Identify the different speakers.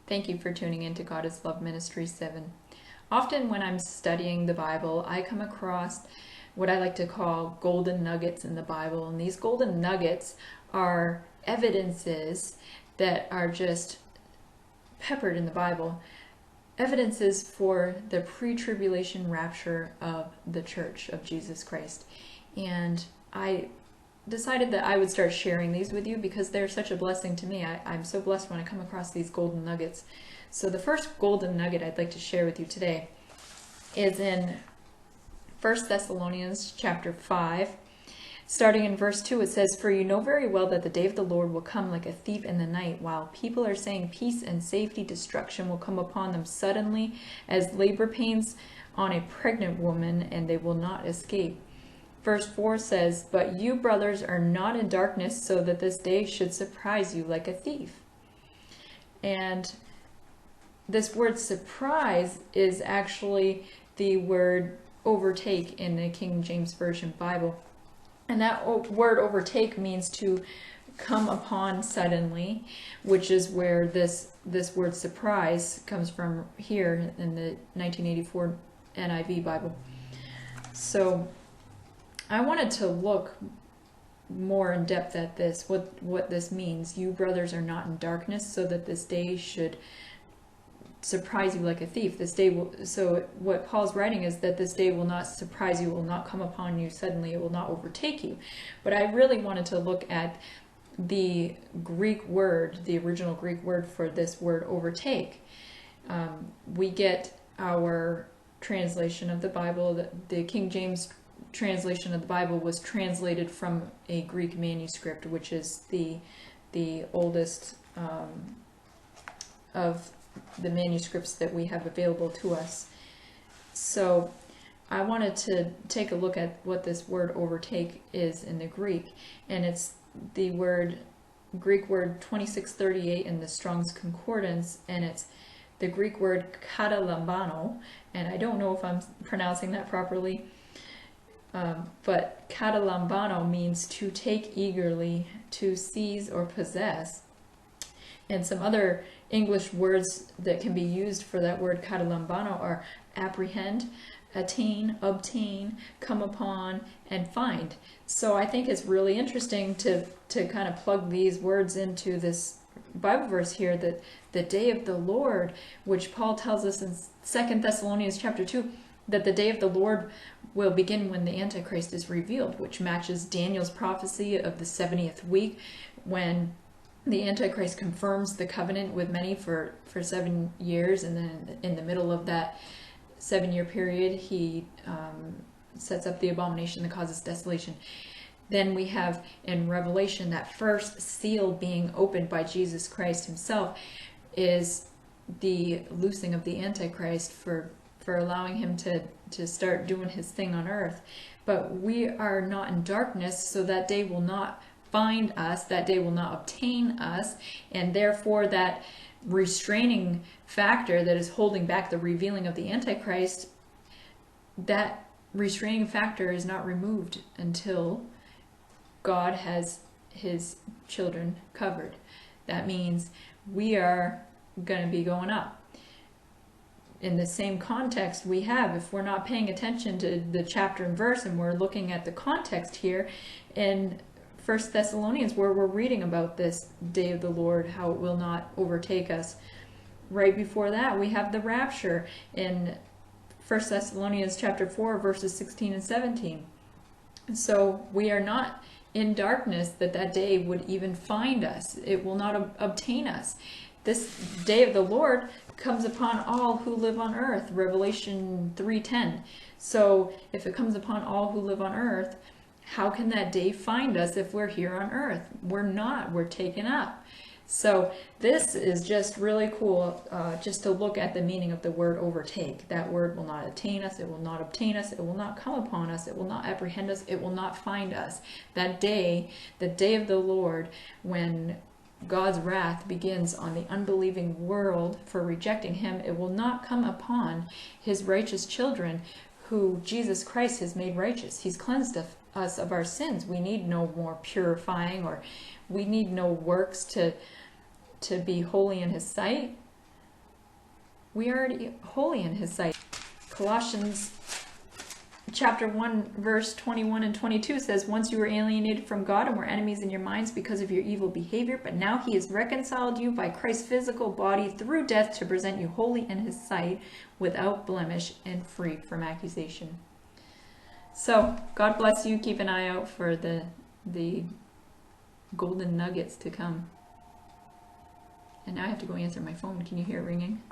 Speaker 1: Thank you for tuning in to God is Love Ministry 7. Often when I'm studying the Bible, I come across what I like to call golden nuggets in the Bible. And these golden nuggets are evidences that are just peppered in the Bible. Evidences for the pre-tribulation rapture of the Church of Jesus Christ. And I decided that I would start sharing these with you because they're such a blessing to me. I'm so blessed when I come across these golden nuggets. So the first golden nugget I'd like to share with you today is in 1 Thessalonians chapter 5. Starting in verse 2, it says, "For you know very well that the day of the Lord will come like a thief in the night, while people are saying peace and safety, destruction will come upon them suddenly as labor pains on a pregnant woman, and they will not escape." Verse 4 says, "But you, brothers, are not in darkness, so that this day should surprise you like a thief." And this word surprise is actually the word overtake in the King James Version Bible. And that word overtake means to come upon suddenly, which is where this word surprise comes from here in the 1984 NIV Bible. So I wanted to look more in depth at this, what this means. You brothers are not in darkness, so that this day should surprise you like a thief. This day will, so what Paul's writing is that this day will not surprise you, will not come upon you suddenly, it will not overtake you. But I really wanted to look at the Greek word, the original Greek word for this word overtake. We get our translation of the Bible, the King James translation of the Bible was translated from a Greek manuscript, which is the oldest of the manuscripts that we have available to us. So I wanted to take a look at what this word overtake is in the Greek, and it's the Greek word 2638 in the Strong's Concordance, and it's the Greek word katalambano, and I don't know if I'm pronouncing that properly, but katalambano means to take eagerly, to seize or possess. And some other English words that can be used for that word katalambano are apprehend, attain, obtain, come upon, and find. So I think it's really interesting to kind of plug these words into this Bible verse here, that the day of the Lord, which Paul tells us in 2 Thessalonians chapter 2, that the day of the Lord will begin when the Antichrist is revealed, which matches Daniel's prophecy of the 70th week, when the Antichrist confirms the covenant with many for 7 years, and then in the middle of that 7-year period, he sets up the abomination that causes desolation. Then we have in Revelation that first seal being opened by Jesus Christ himself is the loosing of the Antichrist for allowing him to start doing his thing on earth. But we are not in darkness, so that day will not find us, that day will not obtain us, and therefore that restraining factor that is holding back the revealing of the Antichrist, that restraining factor is not removed until God has his children covered. That means we are going to be going up. In the same context we have, if we're not paying attention to the chapter and verse, and we're looking at the context here in 1 Thessalonians, where we're reading about this day of the Lord, how it will not overtake us. Right before that, we have the rapture in 1 Thessalonians chapter 4, verses 16 and 17. So we are not in darkness that day would even find us. It will not obtain us. This day of the Lord comes upon all who live on earth, Revelation 3:10. So if it comes upon all who live on earth, how can that day find us if we're here on earth? We're not. We're taken up. So this is just really cool, just to look at the meaning of the word overtake. That word will not attain us, it will not obtain us, it will not come upon us, it will not apprehend us, it will not find us. That day, the day of the Lord, when God's wrath begins on the unbelieving world for rejecting him, it will not come upon his righteous children who Jesus Christ has made righteous. He's cleansed us of our sins. We need no more purifying, or we need no works to be holy in his sight. We are already holy in his sight. Colossians chapter 1 verse 21 and 22 says, once you were alienated from God and were enemies in your minds because of your evil behavior, but now he has reconciled you by Christ's physical body through death to present you holy in his sight, without blemish and free from accusation. So God bless you. Keep an eye out for the golden nuggets to come. And now I have to go answer my phone. Can you hear it ringing?